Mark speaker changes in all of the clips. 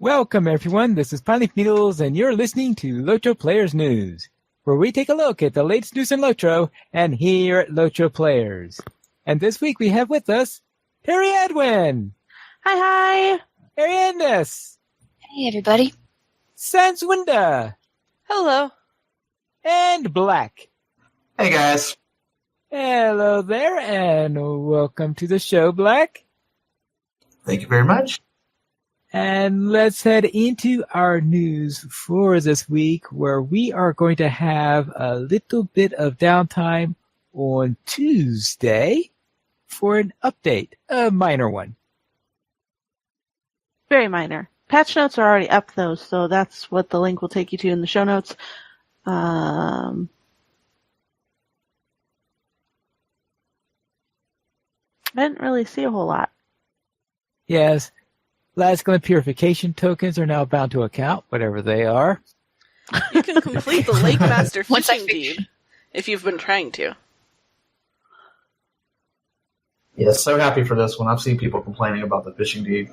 Speaker 1: Welcome, everyone. This is Pineleaf Needles, and you're listening to LOTRO Players News, where we take a look at the latest news in LOTRO and here at LOTRO Players. And this week we have with us Harry Edwin.
Speaker 2: Hi.
Speaker 1: Ariandes.
Speaker 3: Hey, everybody.
Speaker 1: Sanswinda.
Speaker 2: Hello.
Speaker 1: And Black.
Speaker 4: Hey, guys.
Speaker 1: Hello there, and welcome to the show, Black.
Speaker 4: Thank you very much.
Speaker 1: And let's head into our news for this week, where we are going to have a little bit of downtime on Tuesday for an update, a minor one.
Speaker 2: Very minor. Patch notes are already up, though, so that's what the link will take you to in the show notes. I didn't really see a whole lot.
Speaker 1: Yes. Last Glen purification tokens are now bound to account, whatever they are.
Speaker 5: You can complete the Lake Master fishing deed if you've been trying to.
Speaker 4: Yes, so happy for this one. I've seen people complaining about the fishing deed.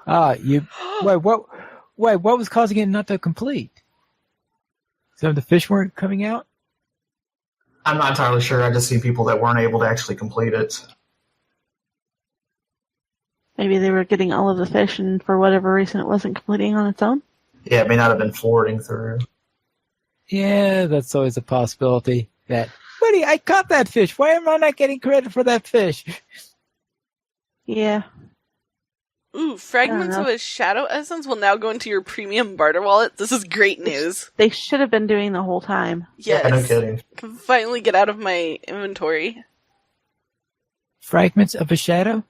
Speaker 1: What was causing it not to complete? Some of the fish weren't coming out?
Speaker 4: I'm not entirely sure. I just see people that weren't able to actually complete it.
Speaker 2: Maybe they were getting all of the fish, and for whatever reason it wasn't completing on its own.
Speaker 4: Yeah, it may not have been forwarding through.
Speaker 1: Yeah, that's always a possibility. Buddy, I caught that fish. Why am I not getting credit for that fish?
Speaker 2: Yeah.
Speaker 5: Ooh, fragments of a shadow essence will now go into your premium barter wallet. This is great news.
Speaker 2: They should have been doing the whole time.
Speaker 5: Yes.
Speaker 4: Yeah, no kidding.
Speaker 5: I can finally get out of my inventory.
Speaker 1: Fragments of a shadow?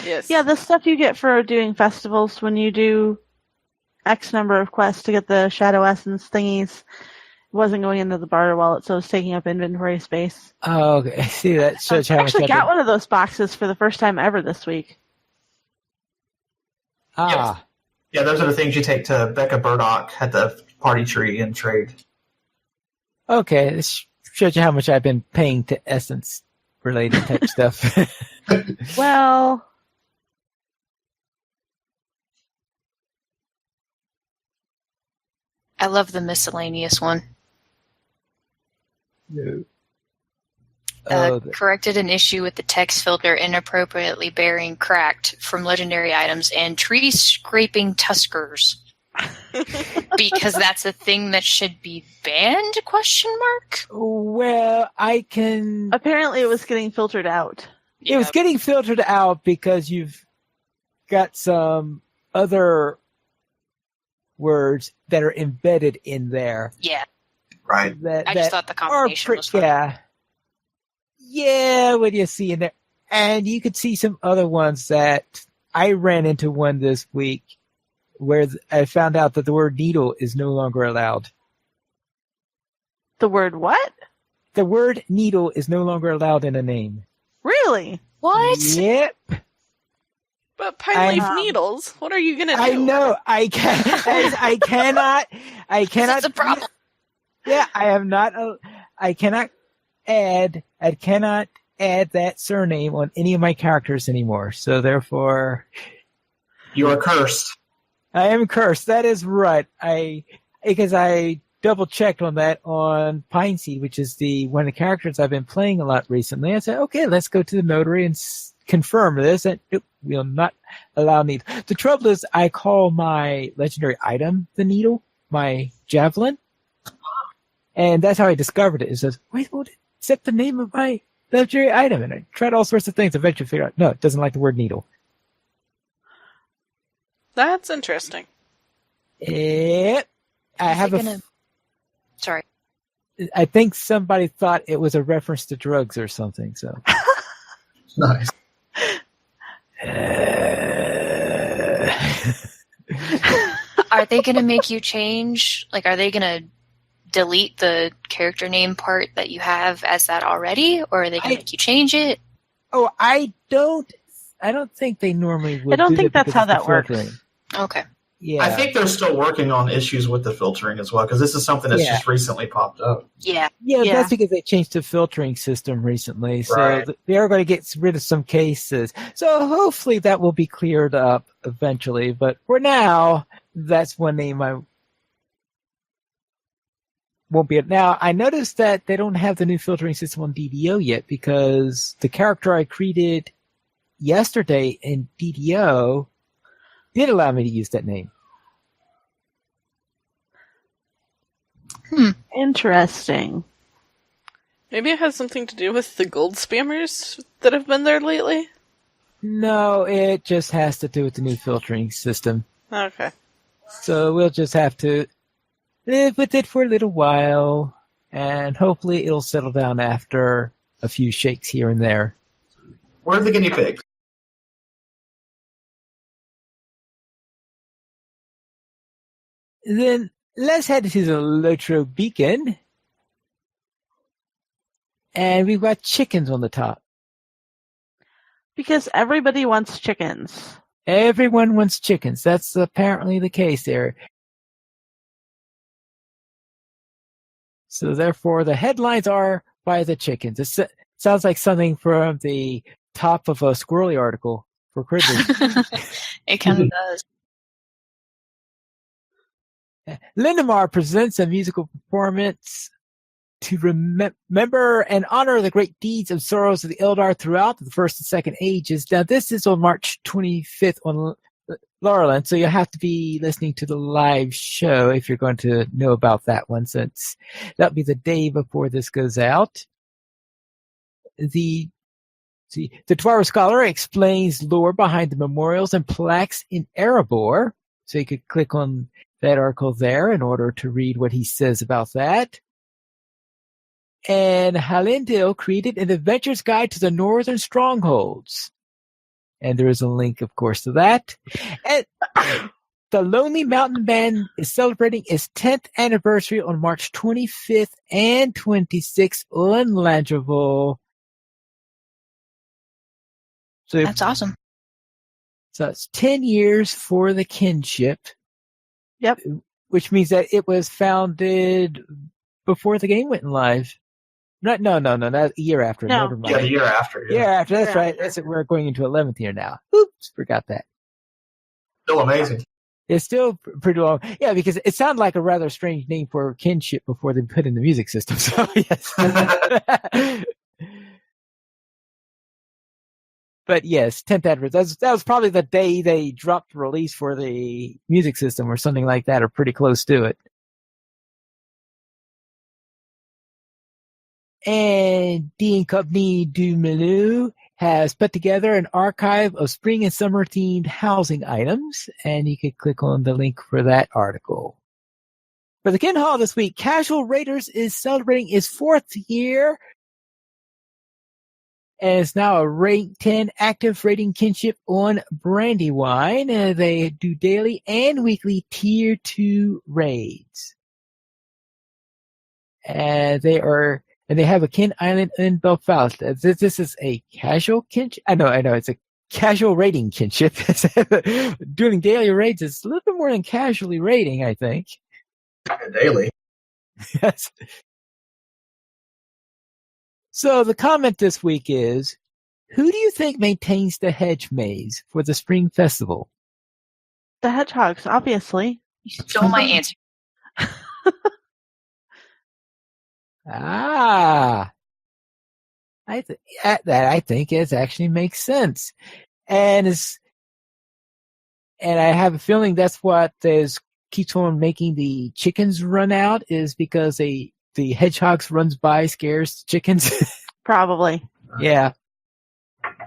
Speaker 5: Yes.
Speaker 2: Yeah, the stuff you get for doing festivals when you do X number of quests to get the shadow essence thingies wasn't going into the barter wallet, so it was taking up inventory space.
Speaker 1: Oh, okay. See, that shows how
Speaker 2: I
Speaker 1: much
Speaker 2: actually got one of those boxes for the first time ever this week.
Speaker 1: Ah.
Speaker 4: Yeah, those are the things you take to Becca Burdock at the party tree and trade.
Speaker 1: Okay, this shows you how much I've been paying to essence-related type stuff.
Speaker 2: Well,
Speaker 3: I love the miscellaneous one.
Speaker 1: No.
Speaker 3: Corrected an issue with the text filter inappropriately bearing cracked from legendary items and tree scraping tuskers. Because that's a thing that should be banned, ?
Speaker 1: Well, I can...
Speaker 2: apparently it was getting filtered out.
Speaker 1: It was getting filtered out because you've got some other words that are embedded in there.
Speaker 3: Yeah.
Speaker 4: Right.
Speaker 3: I just thought the combination was fun.
Speaker 1: Yeah, what do you see in there? And you could see some other ones that I ran into one this week where I found out that the word needle is no longer allowed.
Speaker 2: The word what?
Speaker 1: The word needle is no longer allowed in a name.
Speaker 2: Really?
Speaker 3: What?
Speaker 1: Yep.
Speaker 5: But Pineleaf Needles, what are you gonna do?
Speaker 1: I know. I cannot.
Speaker 3: That's a problem.
Speaker 1: Yeah, I am not. I cannot add that surname on any of my characters anymore. So therefore,
Speaker 4: You are cursed.
Speaker 1: I am cursed. That is right. Because I double checked on that on Pine Seed, which is one of the characters I've been playing a lot recently. I said, okay, let's go to the notary and confirm this, and it will not allow needle. The trouble is, I call my legendary item the needle, my javelin, and that's how I discovered it. It says, wait, what? Accept the name of my legendary item, and I tried all sorts of things. Eventually, figured out no, it doesn't like the word needle.
Speaker 5: That's interesting.
Speaker 3: Sorry.
Speaker 1: I think somebody thought it was a reference to drugs or something. So
Speaker 4: Nice.
Speaker 3: Are they going to make you change? Like, are they going to delete the character name part that you have as that already? Or are they going to make you change it?
Speaker 1: Oh, I don't think they normally would.
Speaker 2: I don't think that's how that works.
Speaker 3: Okay.
Speaker 1: Yeah.
Speaker 4: I think they're still working on issues with the filtering as well, because this is something that's just recently popped up.
Speaker 3: Yeah.
Speaker 1: Yeah, that's because they changed the filtering system recently. So they are going to get rid of some cases. So hopefully that will be cleared up eventually. But for now, that's one name I won't be. Now, I noticed that they don't have the new filtering system on DDO yet because the character I created yesterday in DDO did allow me to use that name.
Speaker 2: Interesting.
Speaker 5: Maybe it has something to do with the gold spammers that have been there lately?
Speaker 1: No, it just has to do with the new filtering system.
Speaker 5: Okay.
Speaker 1: So we'll just have to live with it for a little while, and hopefully it'll settle down after a few shakes here and there.
Speaker 4: Where are the guinea pigs?
Speaker 1: Then let's head to the LOTRO beacon. And we've got chickens on the top.
Speaker 2: Because everybody wants chickens.
Speaker 1: Everyone wants chickens. That's apparently the case there. So therefore, the headlines are by the chickens. It sounds like something from the top of a Squirrely article for Critters.
Speaker 3: It kind of does.
Speaker 1: Lindemar presents a musical performance to remember and honor the great deeds of sorrows of the Eldar throughout the First and Second Ages. Now, this is on March 25th on Laurelland, so you'll have to be listening to the live show if you're going to know about that one, since that'll be the day before this goes out. The Dwaro Scholar explains lore behind the memorials and plaques in Erebor, so you could click on that article there in order to read what he says about that. And Halindil created an adventurer's guide to the northern strongholds. And there is a link, of course, to that. And the Lonely Mountain Band is celebrating its 10th anniversary on March 25th and 26th on Landreval. So
Speaker 3: That's awesome.
Speaker 1: So it's 10 years for the kinship.
Speaker 2: Yep.
Speaker 1: Which means that it was founded before the game went live. No, not a year after.
Speaker 2: No.
Speaker 1: Never mind.
Speaker 4: Yeah, the year after.
Speaker 1: Year after, that's right. That's it. We're going into 11th year now. Oops, forgot that.
Speaker 4: Still amazing.
Speaker 1: It's still pretty long. Yeah, because it sounded like a rather strange name for kinship before they put in the music system. So, yes. But yes, 10th anniversary. That was probably the day they dropped the release for the music system or something like that, or pretty close to it. And D & Company du Milieu has put together an archive of spring and summer themed housing items, and you can click on the link for that article. For the Kin Hall this week, Casual Raiders is celebrating its 4th year, and it's now a rank 10 active rating kinship on Brandywine. They do daily and weekly tier 2 raids. And they have a kin island in Belfast. This is a casual kinship. I know. It's a casual raiding kinship. Doing daily raids is a little bit more than casually raiding, I think.
Speaker 4: Daily.
Speaker 1: Yes. So the comment this week is, who do you think maintains the hedge maze for the spring festival?
Speaker 2: The hedgehogs, obviously.
Speaker 3: You stole my answer.
Speaker 1: I think it actually makes sense, and I have a feeling that's what keeps on making the chickens run out, is because the hedgehogs runs by, scares chickens.
Speaker 2: Probably.
Speaker 1: Yeah.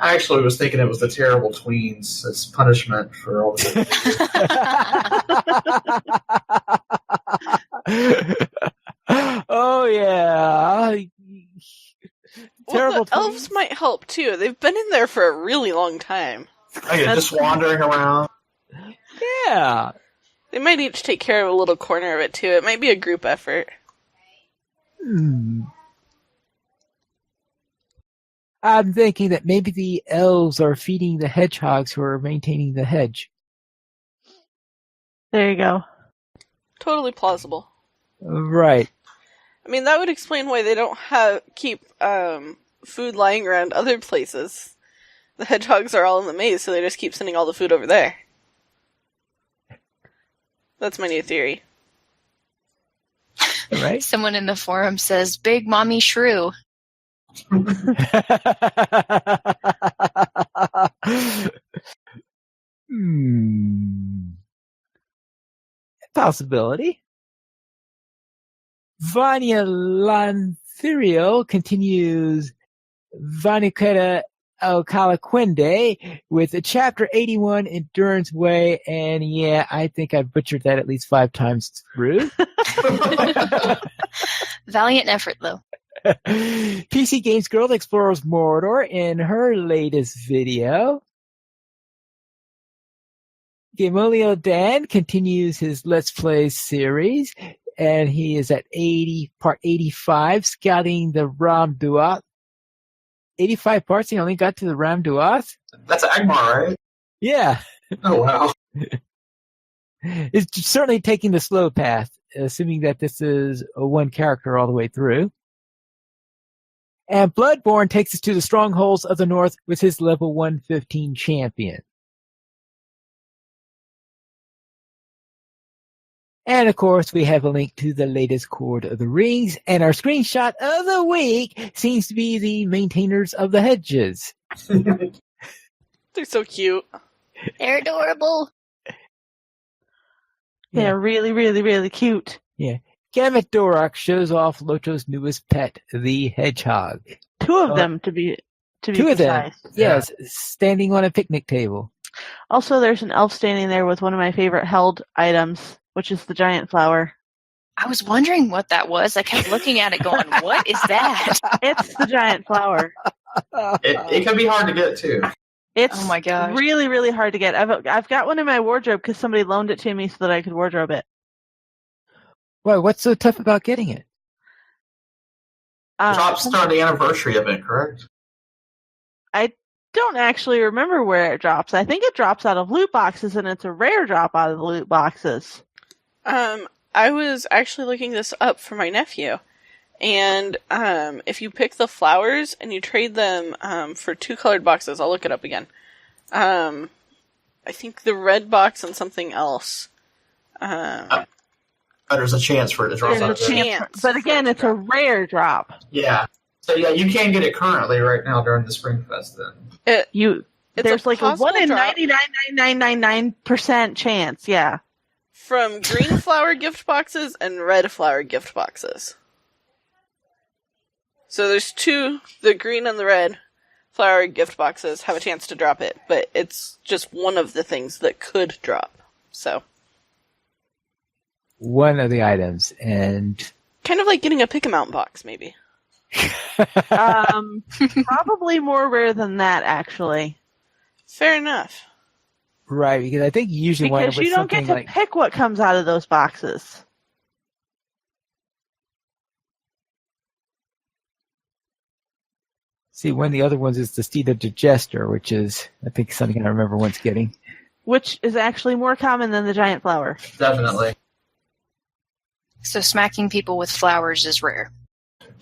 Speaker 4: I actually was thinking it was the terrible tweens as punishment for all the.
Speaker 1: Oh yeah. Terrible.
Speaker 5: Well, the elves might help too. They've been in there for a really long time.
Speaker 4: Oh, yeah, just wandering around.
Speaker 1: Yeah.
Speaker 5: They might each take care of a little corner of it too. It might be a group effort.
Speaker 1: I'm thinking that maybe the elves are feeding the hedgehogs who are maintaining the hedge.
Speaker 2: There you go.
Speaker 5: Totally plausible.
Speaker 1: Right.
Speaker 5: I mean, that would explain why they don't keep food lying around other places. The hedgehogs are all in the maze, so they just keep sending all the food over there. That's my new theory.
Speaker 1: Right.
Speaker 3: Someone in the forum says, Big Mommy Shrew.
Speaker 1: Possibility. Vanya Lantherio continues Vanicata Alcalaquende with a chapter 81 Endurance Way, and yeah, I think I butchered that at least 5 times through.
Speaker 3: Valiant effort, though.
Speaker 1: PC Games Girl explores Mordor in her latest video. Gamolio Dan continues his Let's Play series, and he is at part 85, scouting the Ram Duat. 85 parts, he only got to the Ram Duat?
Speaker 4: That's Agmar, right?
Speaker 1: Yeah.
Speaker 4: Oh, wow.
Speaker 1: It's certainly taking the slow path, assuming that this is a one character all the way through. And Bloodborne takes us to the strongholds of the North with his level 115 champion. And of course, we have a link to the latest Court of the Rings, and our screenshot of the week seems to be the maintainers of the hedges.
Speaker 5: They're so cute.
Speaker 3: They're adorable.
Speaker 2: They're really, really, really cute.
Speaker 1: Yeah. Gamut Dorak shows off Lotro's newest pet, the hedgehog.
Speaker 2: 2 of them, to be
Speaker 1: Two of them,
Speaker 2: precise.
Speaker 1: yes, standing on a picnic table.
Speaker 2: Also, there's an elf standing there with one of my favorite held items, which is the giant flower.
Speaker 3: I was wondering what that was. I kept looking at it going, what is that?
Speaker 2: It's the giant flower.
Speaker 4: It can be hard to get, too.
Speaker 2: It's
Speaker 3: Oh my gosh.
Speaker 2: really, really hard to get. I've got one in my wardrobe because somebody loaned it to me so that I could wardrobe it.
Speaker 1: Why, what's so tough about getting it?
Speaker 4: Drops on the anniversary event, correct?
Speaker 2: I don't actually remember where it drops. I think it drops out of loot boxes, and it's a rare drop out of the loot boxes.
Speaker 5: I was actually looking this up for my nephew, and if you pick the flowers and you trade them for 2 colored boxes, I'll look it up again. I think the red box and something else.
Speaker 4: There's a chance for it to drop out.
Speaker 2: There's a chance, but again, it's a rare drop.
Speaker 4: Yeah. So yeah, you can get it currently right now during the Spring Fest then.
Speaker 2: There's like a 1 in
Speaker 5: drop
Speaker 2: 99.999% chance, yeah.
Speaker 5: from green flower gift boxes and red flower gift boxes. So there's 2, the green and the red flower gift boxes have a chance to drop it, but it's just one of the things that could drop. So
Speaker 1: One of the items, and
Speaker 5: kind of like getting a pick-a-mount box, maybe.
Speaker 2: Probably more rare than that, actually.
Speaker 5: Fair enough.
Speaker 1: right, because I think you usually wind up
Speaker 2: Because
Speaker 1: with
Speaker 2: you don't get
Speaker 1: something
Speaker 2: to
Speaker 1: like
Speaker 2: pick what comes out of those boxes.
Speaker 1: see, one of the other ones is the Steed of Digester, which is I think something I remember once getting.
Speaker 2: Which is actually more common than the giant flower.
Speaker 4: Definitely.
Speaker 3: So smacking people with flowers is rare.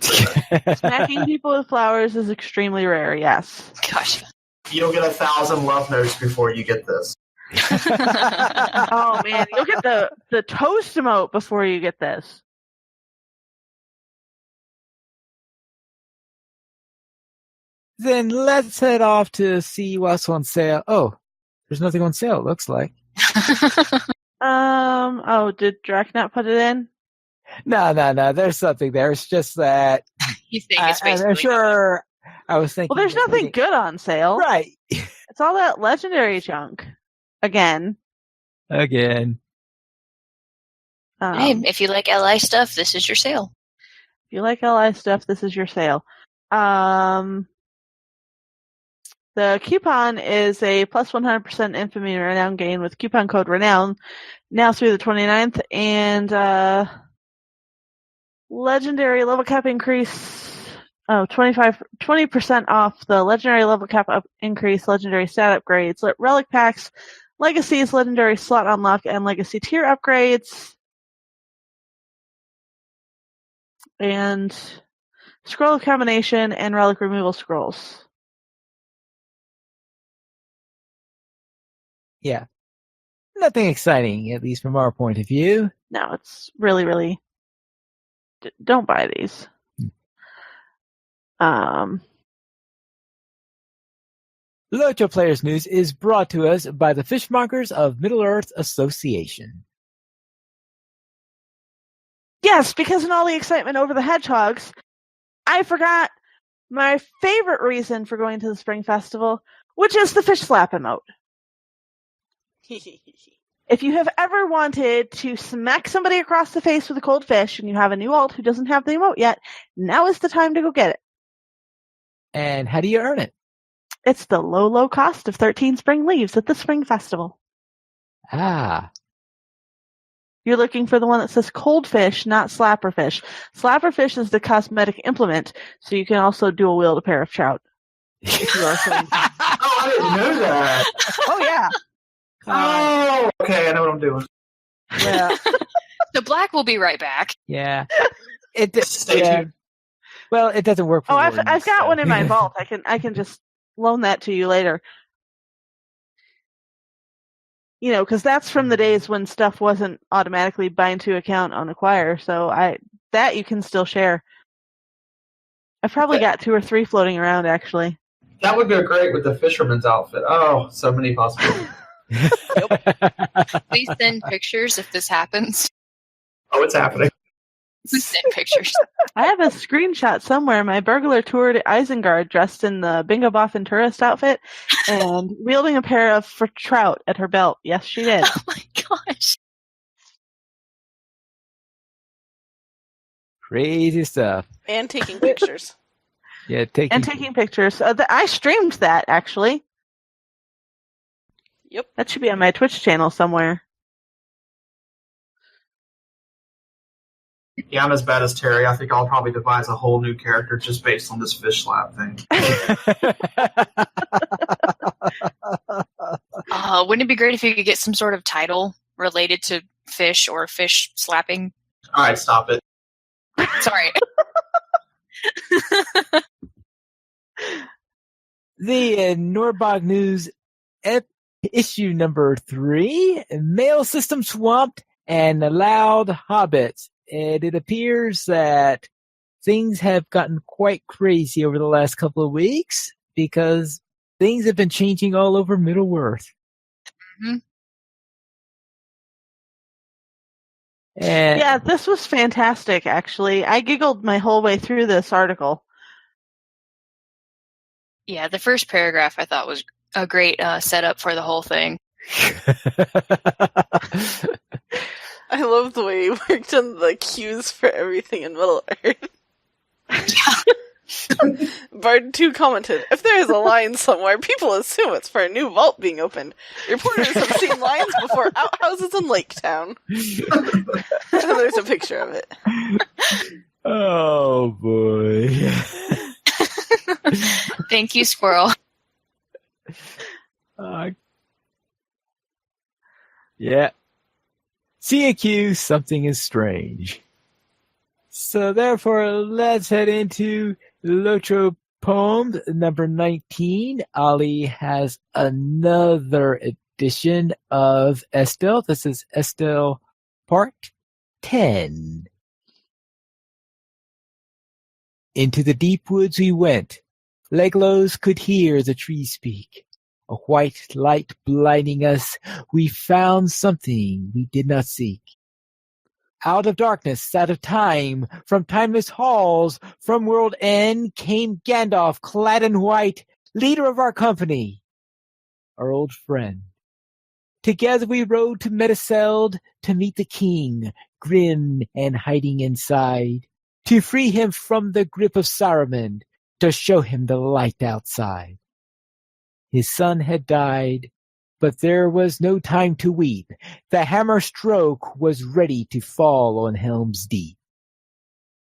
Speaker 2: Smacking people with flowers is extremely rare, yes.
Speaker 3: Gosh.
Speaker 4: You'll get 1,000 love notes before you get this.
Speaker 2: Oh man, you'll get the toast emote before you get this.
Speaker 1: Then let's head off to see what's on sale. Oh, there's nothing on sale, it looks like.
Speaker 2: Oh, did Draknat put it in?
Speaker 1: No, there's something there. It's just that
Speaker 3: You think it's
Speaker 1: I'm
Speaker 3: basically
Speaker 1: sure I was thinking.
Speaker 2: Well, there's nothing good on sale.
Speaker 1: Right.
Speaker 2: It's all that legendary junk. Again.
Speaker 1: Again.
Speaker 3: Hey, if you like LI stuff, this is your sale.
Speaker 2: If you like LI stuff, this is your sale. The coupon is a plus 100% infamy renown gain with coupon code renown now through the 29th, and legendary level cap increase. 20% off the legendary level cap increase, legendary stat upgrades, relic packs, legacies, legendary slot unlock, and legacy tier upgrades. And scroll combination and relic removal scrolls.
Speaker 1: Yeah. Nothing exciting, at least from our point of view.
Speaker 2: No, it's really, really... don't buy these.
Speaker 1: LOTRO Players News is brought to us by the Fishmongers of Middle-earth Association.
Speaker 2: Yes, because in all the excitement over the hedgehogs, I forgot my favorite reason for going to the Spring Festival, which is the fish slap emote. If you have ever wanted to smack somebody across the face with a cold fish and you have a new alt who doesn't have the emote yet, now is the time to go get it.
Speaker 1: And how do you earn it?
Speaker 2: It's the low, low cost of 13 spring leaves at the Spring Festival.
Speaker 1: Ah.
Speaker 2: You're looking for the one that says cold fish, not slapper fish. Slapper fish is the cosmetic implement, so you can also dual wield a pair of trout. If you are so inclined.
Speaker 4: Oh, I didn't know that.
Speaker 2: Oh, yeah.
Speaker 4: Oh, okay, I know what I'm doing.
Speaker 1: Yeah.
Speaker 3: So Black will be right back.
Speaker 1: Yeah.
Speaker 4: Stay
Speaker 1: yeah.
Speaker 4: tuned.
Speaker 1: Well, it doesn't work for
Speaker 2: Oh,
Speaker 1: Wardens,
Speaker 2: I've got
Speaker 1: so.
Speaker 2: one in my vault. I can just loan that to you later. You know, because that's from the days when stuff wasn't automatically bind to account on Acquire, so that you can still share. I've probably got 2 or 3 floating around, actually.
Speaker 4: That would go great with the fisherman's outfit. Oh, so many possibilities.
Speaker 3: Please send pictures if this happens.
Speaker 4: Oh, it's happening.
Speaker 3: Please send pictures.
Speaker 2: I have a screenshot somewhere. My burglar toured Isengard dressed in the Bingo Boffin tourist outfit and wielding a pair of trout at her belt. Yes, she did.
Speaker 3: Oh my gosh.
Speaker 1: Crazy stuff.
Speaker 5: And taking pictures.
Speaker 1: Yeah,
Speaker 2: taking pictures. I streamed that, actually.
Speaker 5: Yep.
Speaker 2: That should be on my Twitch channel somewhere.
Speaker 4: Yeah, I'm as bad as Terry. I think I'll probably devise a whole new character just based on this fish slap thing.
Speaker 3: Wouldn't it be great if you could get some sort of title related to fish or fish slapping?
Speaker 4: All right, stop it.
Speaker 3: Sorry.
Speaker 1: The Norbog News issue number 3, Mail System Swamped and Allowed Hobbits. And it appears that things have gotten quite crazy over the last couple of weeks because things have been changing all over Middle-earth.
Speaker 3: Mm-hmm.
Speaker 1: And
Speaker 2: Yeah, this was fantastic, actually. I giggled my whole way through this article.
Speaker 3: Yeah, the first paragraph I thought was a great setup for the whole thing.
Speaker 5: I love the way he worked on the cues for everything in Middle Earth. Bard 2 commented, if there is a line somewhere, people assume it's for a new vault being opened. Reporters have seen lines before outhouses in Lake Town. And there's a picture of it.
Speaker 1: Oh, boy.
Speaker 3: Thank you, Squirrel.
Speaker 1: Yeah. See a cue, something is strange. So therefore, let's head into LOTRO Poem number 19. Ali has another edition of Estelle. This is Estelle Part 10. Into the deep woods we went. Leglos could hear the trees speak. A white light blinding us, we found something we did not seek. Out of darkness, out of time, from timeless halls, from world end, came Gandalf, clad in white, leader of our company, our old friend. Together we rode to Mediceld to meet the king, grim and hiding inside, to free him from the grip of Saruman, to show him the light outside. His son had died, but there was no time to weep. The hammer stroke was ready to fall on Helm's Deep.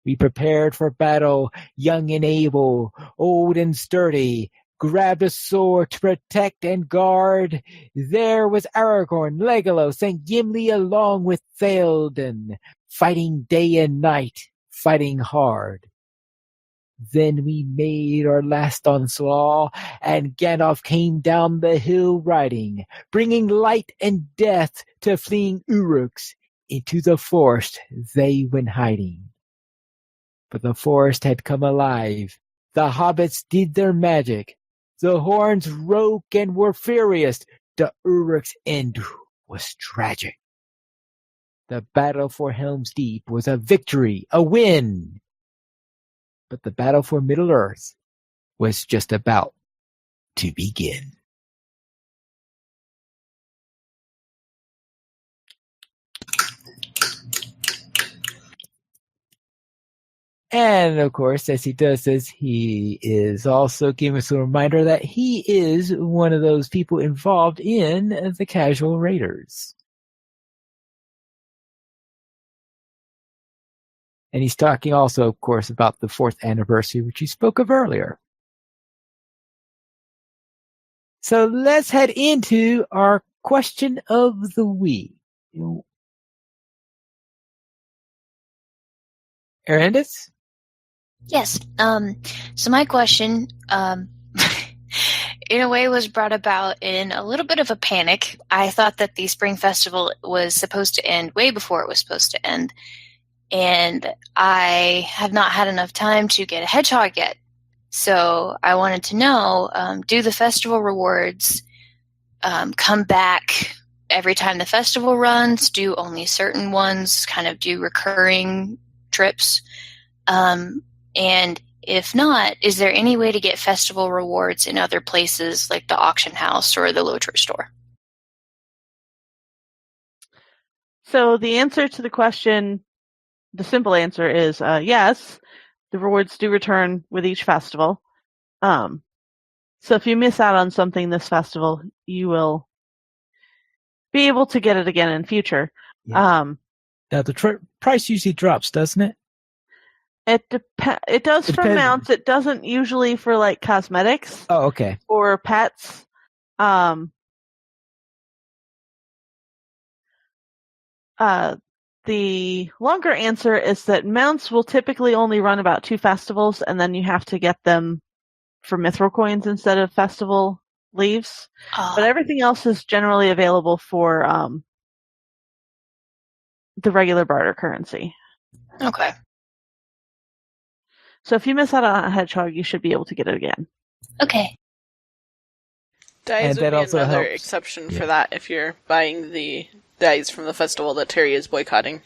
Speaker 1: We prepared for battle, young and able, old and sturdy, grabbed a sword to protect and guard. There was Aragorn, Legolas, and Gimli along with Theoden, fighting day and night, fighting hard. Then we made our last onslaught, and Gandalf came down the hill riding, bringing light and death to fleeing Uruks. Into the forest they went hiding. But the forest had come alive. The hobbits did their magic. The horns broke and were furious. The Uruk's end was tragic. The battle for Helm's Deep was a victory, a win. But the battle for Middle-earth was just about to begin. And, of course, as he does this, he is also giving us a reminder that he is one of those people involved in the Casual Raiders. And he's talking also, of course, about the 4th anniversary, which he spoke of earlier. So let's head into our question of the week. Arendis?
Speaker 3: Yes. So my question, in a way, was brought about in a little bit of a panic. I thought that the Spring Festival was supposed to end way before it was supposed to end. And I have not had enough time to get a hedgehog yet. So I wanted to know, do the festival rewards come back every time the festival runs? Do only certain ones kind of do recurring trips? And if not, is there any way to get festival rewards in other places like the auction house or the LOTRO store?
Speaker 2: So the answer to the question, the simple answer is yes. The rewards do return with each festival. So if you miss out on something this festival, you will be able to get it again in future.
Speaker 1: Yeah. Now the price usually drops, doesn't it?
Speaker 2: It does for
Speaker 1: depends.
Speaker 2: mounts. It doesn't usually for like cosmetics.
Speaker 1: Oh, okay.
Speaker 2: Or pets. The longer answer is that mounts will typically only run about 2 festivals, and then you have to get them for mithril coins instead of festival leaves. But everything else is generally available for the regular barter currency.
Speaker 3: Okay.
Speaker 2: So if you miss out on a hedgehog, you should be able to get it again.
Speaker 3: Okay.
Speaker 5: Dice
Speaker 1: And
Speaker 5: would
Speaker 1: that
Speaker 5: be
Speaker 1: also
Speaker 5: another
Speaker 1: helps.
Speaker 5: exception
Speaker 1: Yeah.
Speaker 5: for that if you're buying the dice from the festival that Terry is boycotting.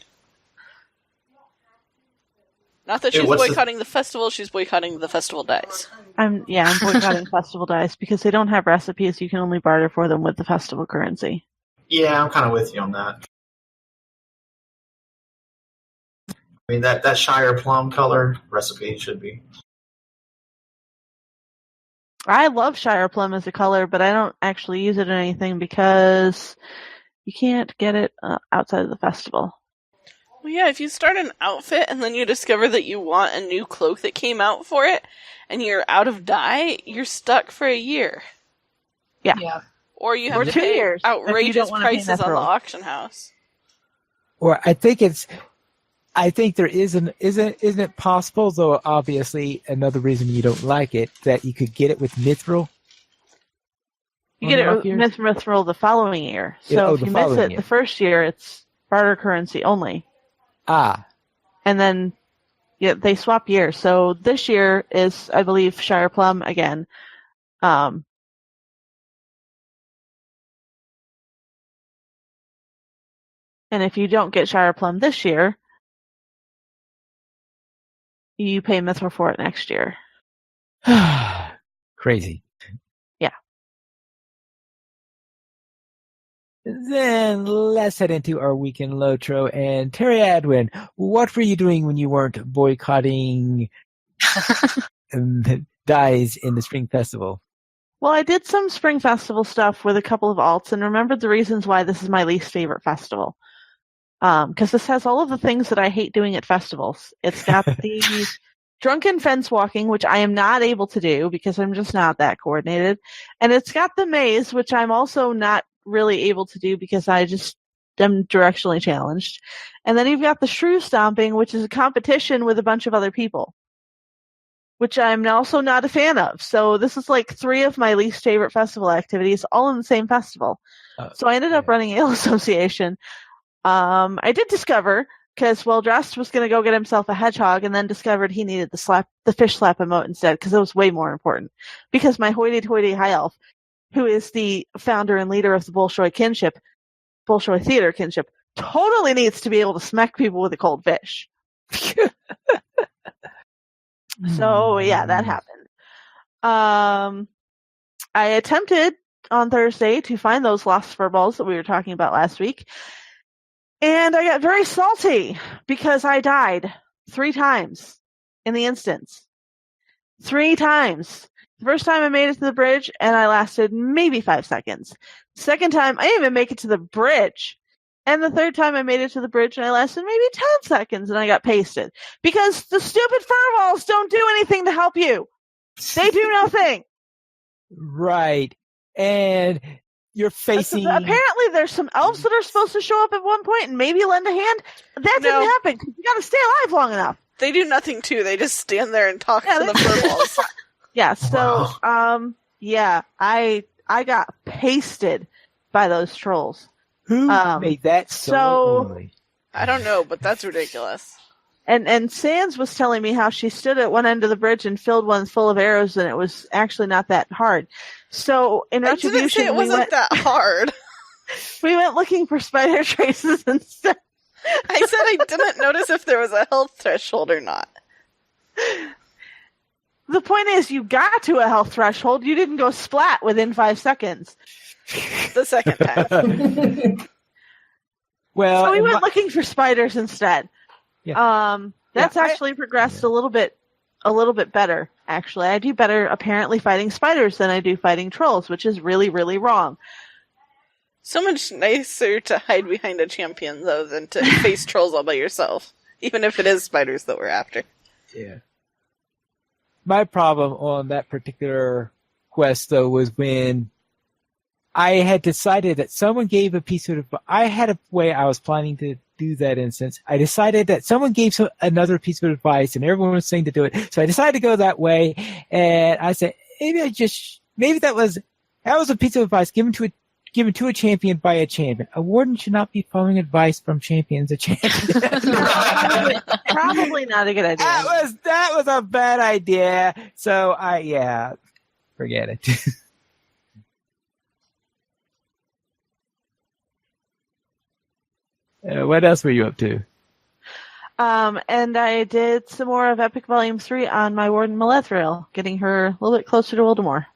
Speaker 5: Not that
Speaker 4: Hey,
Speaker 5: she's
Speaker 4: what's the-
Speaker 5: boycotting the festival, she's boycotting the festival dice.
Speaker 2: I'm boycotting festival dice because they don't have recipes. You can only barter for them with the festival currency.
Speaker 4: Yeah, I'm kind of with you on that. I mean, that Shire plum color recipe should be.
Speaker 2: I love Shire Plum as a color, but I don't actually use it in anything because you can't get it outside of the festival.
Speaker 5: Well, yeah, if you start an outfit and then you discover that you want a new cloak that came out for it, and you're out of dye, you're stuck for a year.
Speaker 3: Yeah.
Speaker 5: Or you have
Speaker 2: Or
Speaker 5: to
Speaker 2: 2
Speaker 5: pay
Speaker 2: years, if you
Speaker 5: outrageous
Speaker 2: don't wanna pay
Speaker 5: prices on the
Speaker 2: mithril.
Speaker 5: auction house.
Speaker 1: Or I think there isn't it possible, though obviously another reason you don't like it, that you could get it with mithril?
Speaker 2: You
Speaker 1: on
Speaker 2: get
Speaker 1: the
Speaker 2: it
Speaker 1: off
Speaker 2: with
Speaker 1: years?
Speaker 2: mithril the following year. So
Speaker 1: Yeah,
Speaker 2: if
Speaker 1: the
Speaker 2: you miss
Speaker 1: following
Speaker 2: it
Speaker 1: year.
Speaker 2: the first year, it's barter currency only.
Speaker 1: Ah,
Speaker 2: And then they swap years. So this year is, I believe, Shire Plum again. And if you don't get Shire Plum this year, you pay mithril for it next year.
Speaker 1: crazy.
Speaker 2: Yeah.
Speaker 1: Then let's head into our weekend Lotro. And Terry Adwin, what were you doing when you weren't boycotting dyes in the Spring Festival?
Speaker 2: Well, I did some Spring Festival stuff with a couple of alts and remembered the reasons why this is my least favorite festival. Because this has all of the things that I hate doing at festivals. It's got the drunken fence walking, which I am not able to do because I'm just not that coordinated. And it's got the maze, which I'm also not really able to do because I just am directionally challenged. And then you've got the shrew stomping, which is a competition with a bunch of other people, which I'm also not a fan of. So this is like 3 of my least favorite festival activities, all in the same festival. So I ended up running Ale Association. I did discover, because Well-Dressed was going to go get himself a hedgehog and then discovered he needed the fish slap emote instead because it was way more important. Because my hoity-toity high elf, who is the founder and leader of the Bolshoi Theater Kinship, totally needs to be able to smack people with a cold fish. So, yeah, that happened. I attempted on Thursday to find those lost fur balls that we were talking about last week. And I got very salty because I died 3 times in the instance. 3 times. The first time I made it to the bridge and I lasted maybe 5 seconds. The second time I didn't even make it to the bridge. And the third time I made it to the bridge and I lasted maybe 10 seconds and I got pasted. Because the stupid fur balls don't do anything to help you. They do nothing.
Speaker 1: Right. And you're facing...
Speaker 2: Apparently there's some elves that are supposed to show up at one point and maybe lend a hand. That didn't happen because you got to stay alive long enough.
Speaker 5: They do nothing too. They just stand there and talk to the fur balls.
Speaker 2: Yeah, so, I got pasted by those trolls.
Speaker 1: Who made that so early?
Speaker 5: I don't know, but that's ridiculous.
Speaker 2: And Sans was telling me how she stood at one end of the bridge and filled one full of arrows, and it was actually not that hard. So in retribution,
Speaker 5: I didn't say it wasn't that hard.
Speaker 2: We went looking for spider traces instead.
Speaker 5: I said I didn't notice if there was a health threshold or not.
Speaker 2: The point is, you got to a health threshold. You didn't go splat within 5 seconds.
Speaker 5: The second time.
Speaker 1: Well,
Speaker 2: so we went looking for spiders instead.
Speaker 1: Yeah.
Speaker 2: That's actually progressed a little bit better. Actually, I do better apparently fighting spiders than I do fighting trolls, which is really, really wrong.
Speaker 5: So much nicer to hide behind a champion, though, than to face trolls all by yourself. Even if it is spiders that we're after.
Speaker 1: Yeah. My problem on that particular quest, though, was when I had decided that someone gave a piece of advice. I had a way I was planning to do that instance. I decided that someone gave another piece of advice and everyone was saying to do it. So I decided to go that way. And I said, maybe that was a piece of advice given to a champion by a champion. A warden should not be following advice from champions of champions.
Speaker 2: Probably not a good idea.
Speaker 1: That was a bad idea. So forget it. What else were you up to?
Speaker 2: And I did some more of Epic Volume 3 on my Warden Malethril, getting her a little bit closer to Voldemort.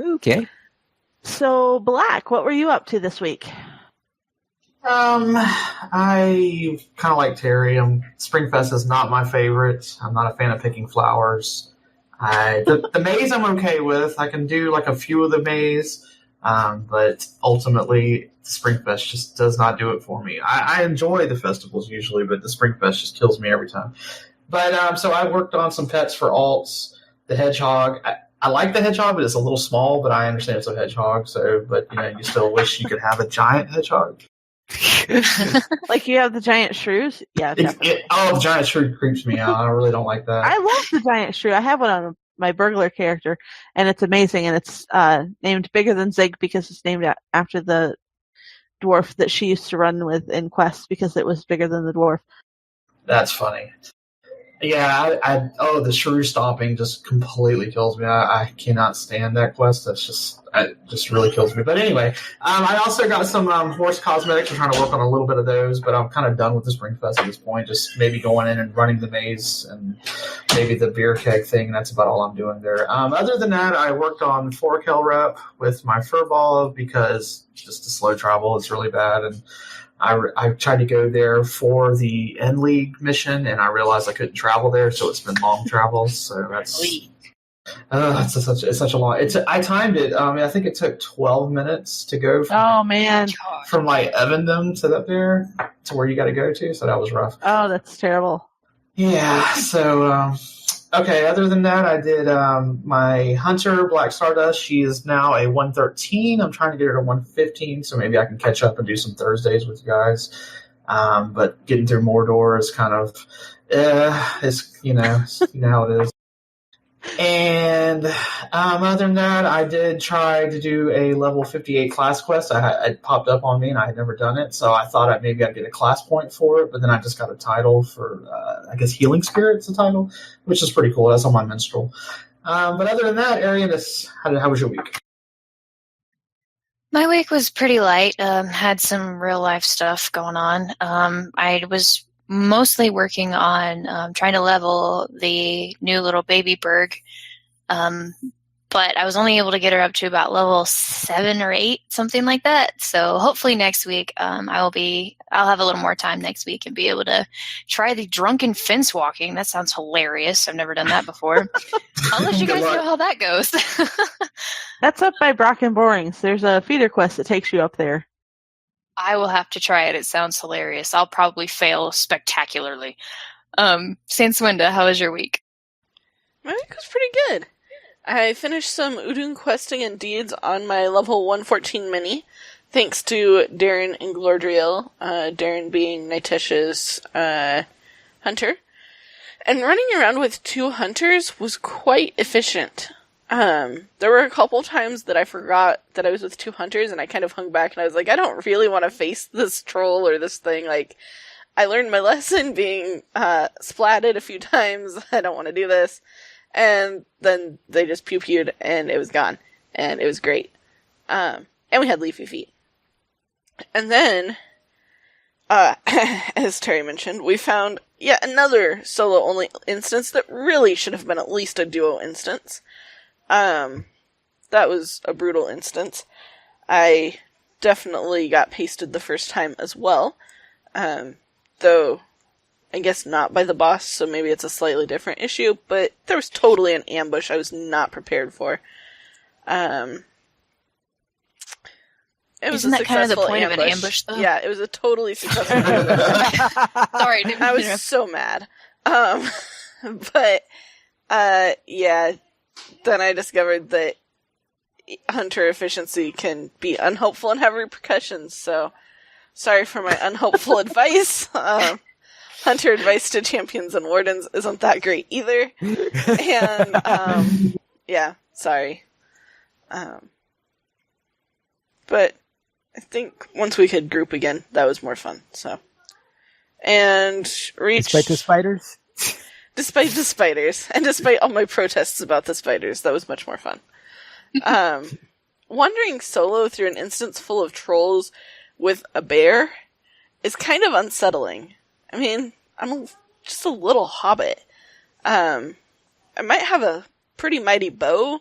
Speaker 1: Okay.
Speaker 2: So, Black, what were you up to this week?
Speaker 4: I kind of like Terry. Springfest is not my favorite. I'm not a fan of picking flowers. The maze I'm okay with. I can do like a few of the maze, but ultimately Springfest just does not do it for me. I enjoy the festivals usually, but the Springfest just kills me every time. But so I worked on some pets for alts. The hedgehog. I like the hedgehog, but it's a little small. But I understand it's a hedgehog. But you still wish you could have a giant hedgehog.
Speaker 2: Like you have the giant shrews? Yeah, definitely.
Speaker 4: The giant shrew creeps me out. I really don't like that.
Speaker 2: I love the giant shrew. I have one on my burglar character, and it's amazing. And it's named Bigger Than Zig because it's named after the dwarf that she used to run with in quests because it was bigger than the dwarf.
Speaker 4: That's funny. Yeah, the shrew stomping just completely kills me. I cannot stand that quest. It just really kills me. But anyway, I also got some horse cosmetics. I'm trying to work on a little bit of those, but I'm kind of done with the Springfest at this point. Just maybe going in and running the maze and maybe the beer keg thing. That's about all I'm doing there. Other than that, I worked on Forakel Rep with my furball because just the slow travel is really bad. And I tried to go there for the End League mission, and I realized I couldn't travel there, so it's been long travels. So It's such a long. I timed it. I think it took 12 minutes to go
Speaker 2: Oh man.
Speaker 4: from like Evendom to up there to where you got to go to. So that was rough.
Speaker 2: Oh, that's terrible.
Speaker 4: Yeah. So okay. Other than that, I did my Hunter Black Stardust. She is now a 113. I'm trying to get her to 115, so maybe I can catch up and do some Thursdays with you guys. But getting through Mordor is kind of, it's you know how it is. And other than that, I did try to do a level 58 class quest. It popped up on me, and I had never done it, so I thought maybe I'd get a class point for it. But then I just got a title for, I guess, Healing Spirit's a title, which is pretty cool. That's on my minstrel. But other than that, Arian, how was your week?
Speaker 3: My week was pretty light. Had some real life stuff going on. I was mostly working on trying to level the new little baby Berg. But I was only able to get her up to about level 7 or 8, something like that. So hopefully next week, I'll have a little more time next week and be able to try the drunken fence walking. That sounds hilarious. I've never done that before. I'll let you guys know how that goes.
Speaker 2: That's up by Brock and Borings. There's a feeder quest that takes you up there.
Speaker 3: I will have to try it. It sounds hilarious. I'll probably fail spectacularly. Saint Swinda, how was your week?
Speaker 5: My week was pretty good. I finished some Udun questing and deeds on my level 114 mini, thanks to Darren and Glordriel, Darren being Nitesh's hunter. And running around with 2 hunters was quite efficient. There were a couple times that I forgot that I was with 2 hunters, and I kind of hung back, and I was like, I don't really want to face this troll or this thing. Like, I learned my lesson being splatted a few times. I don't want to do this. And then they just pew-pewed, and it was gone. And it was great. And we had leafy feet. And then, as Terry mentioned, we found yet another solo-only instance that really should have been at least a duo instance. That was a brutal instance. I definitely got pasted the first time as well. Though, I guess not by the boss, so maybe it's a slightly different issue, but there was totally an ambush I was not prepared for. It was
Speaker 3: Isn't that kind of the
Speaker 5: successful
Speaker 3: point of an ambush, though?
Speaker 5: Yeah, it was a totally successful ambush.
Speaker 3: Sorry,
Speaker 5: I was so mad. But, yeah, then I discovered that hunter efficiency can be unhelpful and have repercussions, so sorry for my unhelpful advice. Hunter advice to champions and wardens isn't that great either. And, yeah, sorry. But I think once we could group again, that was more fun, so. And reach...
Speaker 1: Despite the spiders?
Speaker 5: Despite the spiders, and despite all my protests about the spiders, that was much more fun. Wandering solo through an instance full of trolls with a bear is kind of unsettling. I mean, I'm just a little hobbit. I might have a pretty mighty bow,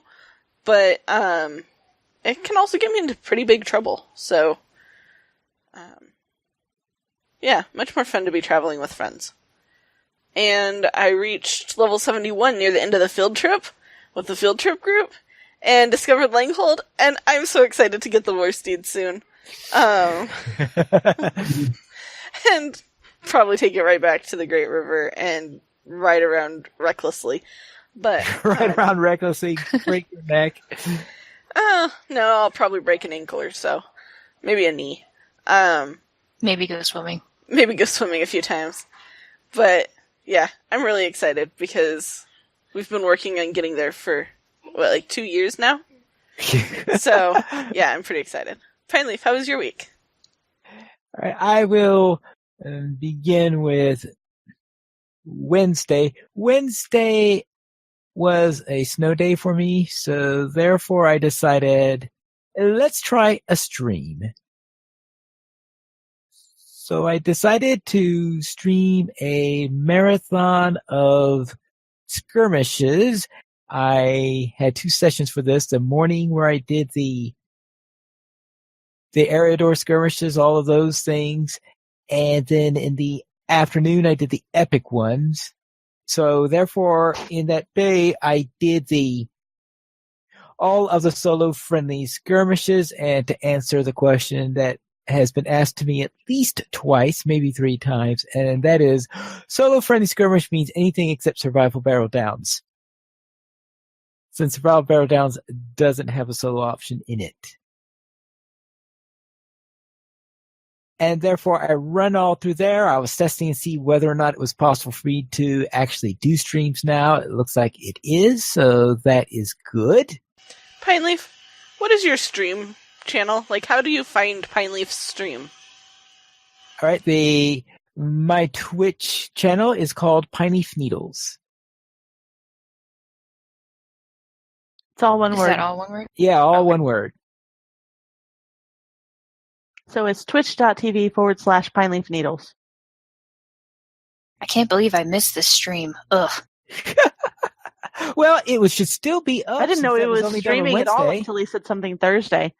Speaker 5: but it can also get me into pretty big trouble. So, yeah, much more fun to be traveling with friends. And I reached level 71 near the end of the field trip with the field trip group and discovered Langhold, and I'm so excited to get the war steed soon. And probably take it right back to the Great River and ride around recklessly. But
Speaker 1: Ride around recklessly, break your neck.
Speaker 5: No, I'll probably break an ankle or so. Maybe a knee.
Speaker 3: Maybe go swimming.
Speaker 5: Maybe go swimming a few times. But yeah, I'm really excited because we've been working on getting there for, 2 years now? So, yeah, I'm pretty excited. Pineleaf, how was your week?
Speaker 1: All right, I will begin with Wednesday. Wednesday was a snow day for me, so therefore I decided, let's try a stream. So I decided to stream a marathon of skirmishes. I had 2 sessions for this. The morning where I did the Eriador skirmishes, all of those things. And then in the afternoon, I did the epic ones. So therefore, in that day, I did the all of the solo-friendly skirmishes, and to answer the question that has been asked to me at least twice, maybe 3 times, and that is, solo-friendly skirmish means anything except Survival Barrel Downs, since Survival Barrel Downs doesn't have a solo option in it. And therefore, I run all through there. I was testing and see whether or not it was possible for me to actually do streams now. It looks like it is, so that is good.
Speaker 5: Pineleaf, what is your stream channel? Like, how do you find Pineleaf's stream?
Speaker 1: All right, my Twitch channel is called Pineleaf Needles.
Speaker 2: It's all one
Speaker 3: Is
Speaker 2: word.
Speaker 3: that all one word?
Speaker 1: Yeah, all
Speaker 3: Okay.
Speaker 1: one word.
Speaker 2: So it's twitch.tv/Pineleaf Needles.
Speaker 3: I can't believe I missed this stream. Ugh.
Speaker 1: Well, it should still be up.
Speaker 2: I didn't know
Speaker 1: since
Speaker 2: it was
Speaker 1: only done on
Speaker 2: streaming at all
Speaker 1: Wednesday.
Speaker 2: until he said something Thursday.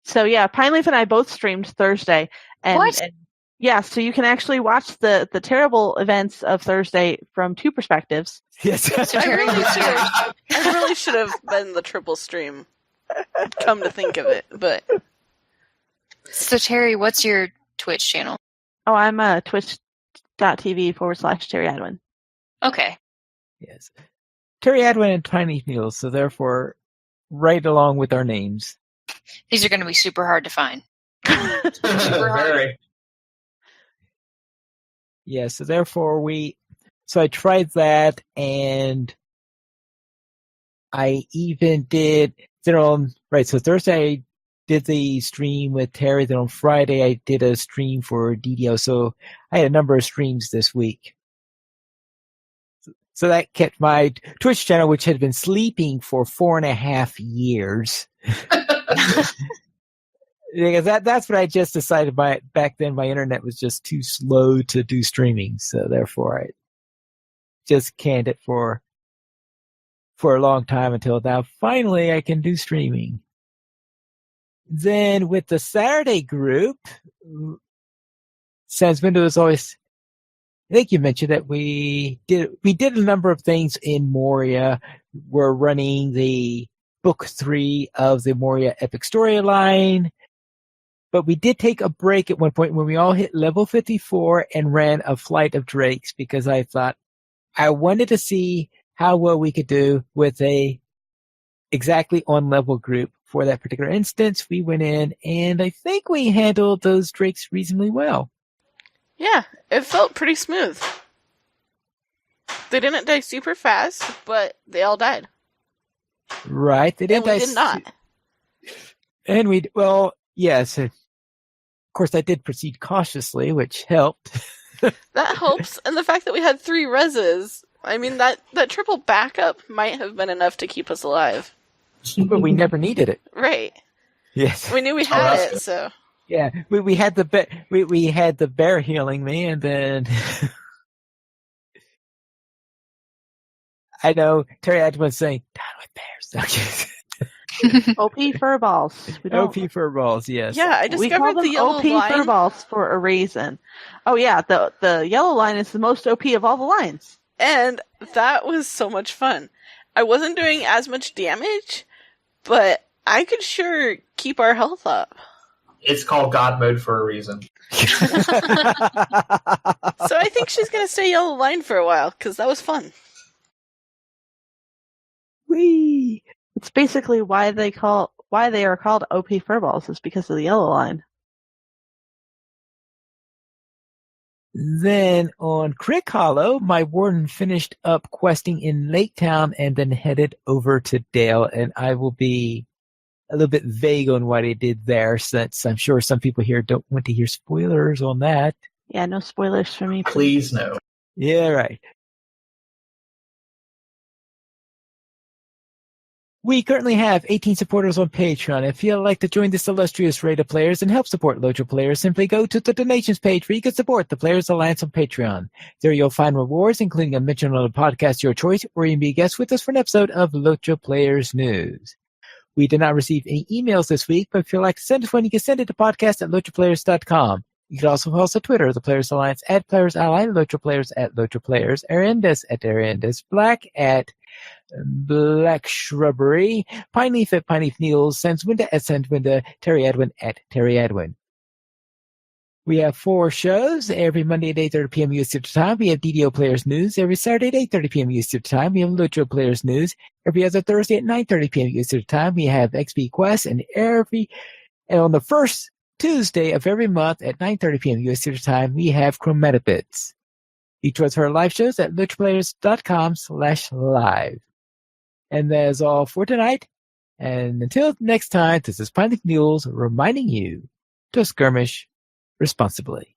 Speaker 2: So yeah, Pineleaf and I both streamed Thursday. And,
Speaker 3: What?
Speaker 2: and yeah, so you can actually watch the terrible events of Thursday from 2 perspectives.
Speaker 1: Yes.
Speaker 3: So Terry,
Speaker 5: I really should have been the triple stream. Come to think of it, but
Speaker 3: So Terry, what's your Twitch channel?
Speaker 2: Oh, I'm twitch.tv/Terry Adwin.
Speaker 3: Okay.
Speaker 1: Yes. Terry Adwin and Pineleaf Needles, so therefore, right along with our names.
Speaker 3: These are going to be super hard to find.
Speaker 4: Very.
Speaker 1: Yeah, so therefore so I tried that, and I even did on, right, so Thursday I did the stream with Terry, then on Friday I did a stream for DDO, so I had a number of streams this week. So that kept my Twitch channel, which had been sleeping for 4.5 years. Because that's what I just decided back then. My internet was just too slow to do streaming, so therefore I just canned it for a long time until now. Finally, I can do streaming. Then with the Saturday group, since Windows always, I think you mentioned that we did a number of things in Moria. We're running the book 3 of the Moria Epic Storyline. But we did take a break at one point when we all hit level 54 and ran a Flight of Drakes, because I thought I wanted to see how well we could do with a exactly on level group for that particular instance. We went in and I think we handled those Drakes reasonably well.
Speaker 5: yeah, it felt pretty smooth. They didn't die super fast, but they all died.
Speaker 1: Right. They
Speaker 5: And we did not.
Speaker 1: And yes. Of course, I did proceed cautiously, which helped.
Speaker 5: That helps, and the fact that we had 3 reses, I mean, that triple backup might have been enough to keep us alive.
Speaker 1: But we never needed it.
Speaker 5: Right.
Speaker 1: Yes.
Speaker 5: We knew we had it, so.
Speaker 1: Yeah, we had we had the bear healing me, and then I know Terry Adwin saying "Down with bears."
Speaker 2: OP furballs. We don't.
Speaker 1: OP furballs, yes.
Speaker 5: Yeah, I
Speaker 2: We call
Speaker 5: discovered
Speaker 2: them
Speaker 5: the yellow
Speaker 2: OP
Speaker 5: line.
Speaker 2: furballs for a reason. Oh yeah, the yellow line is the most OP of all the lines.
Speaker 5: And that was so much fun. I wasn't doing as much damage, but I could sure keep our health up.
Speaker 4: It's called God mode for a reason.
Speaker 5: So I think she's going to stay yellow line for a while, because that was fun.
Speaker 1: Whee!
Speaker 2: It's basically why they are called OP furballs is because of the yellow line.
Speaker 1: Then on Crick Hollow, my warden finished up questing in Lake Town and then headed over to Dale, and I will be a little bit vague on what he did there, since I'm sure some people here don't want to hear spoilers on that.
Speaker 2: Yeah, no spoilers for me.
Speaker 4: Please no.
Speaker 1: Yeah, right. We currently have 18 supporters on Patreon. If you'd like to join this illustrious raid of players and help support LOTRO players, simply go to the donations page where you can support the Players Alliance on Patreon. There you'll find rewards, including a mention on a podcast of your choice, or you can be a guest with us for an episode of LOTRO Players News. We did not receive any emails this week, but if you'd like to send us one, you can send it to podcast@LOTROplayers.com. You can also follow us on Twitter, the Players Alliance @Players Ally, LOTRO Players @LOTRO Players, Ariendes @Ariendes, Black Black Shrubbery, Pineleaf at Pineleaf News, Sanswinda at Sanswinda, Terry Edwin at Terry Edwin. We have 4 shows every Monday at 8:30 p.m. USC time. We have DDO Players News every Saturday at 8:30 p.m. USC time. We have LOTRO Players News every other Thursday at 9:30 p.m. USC time. We have XP Quest and on the first Tuesday of every month at 9:30 p.m. USC time, we have Chromatibits. Each was her live shows at LOTROplayers.com/live. And that is all for tonight. And until next time, this is Pineleaf Mules reminding you to skirmish responsibly.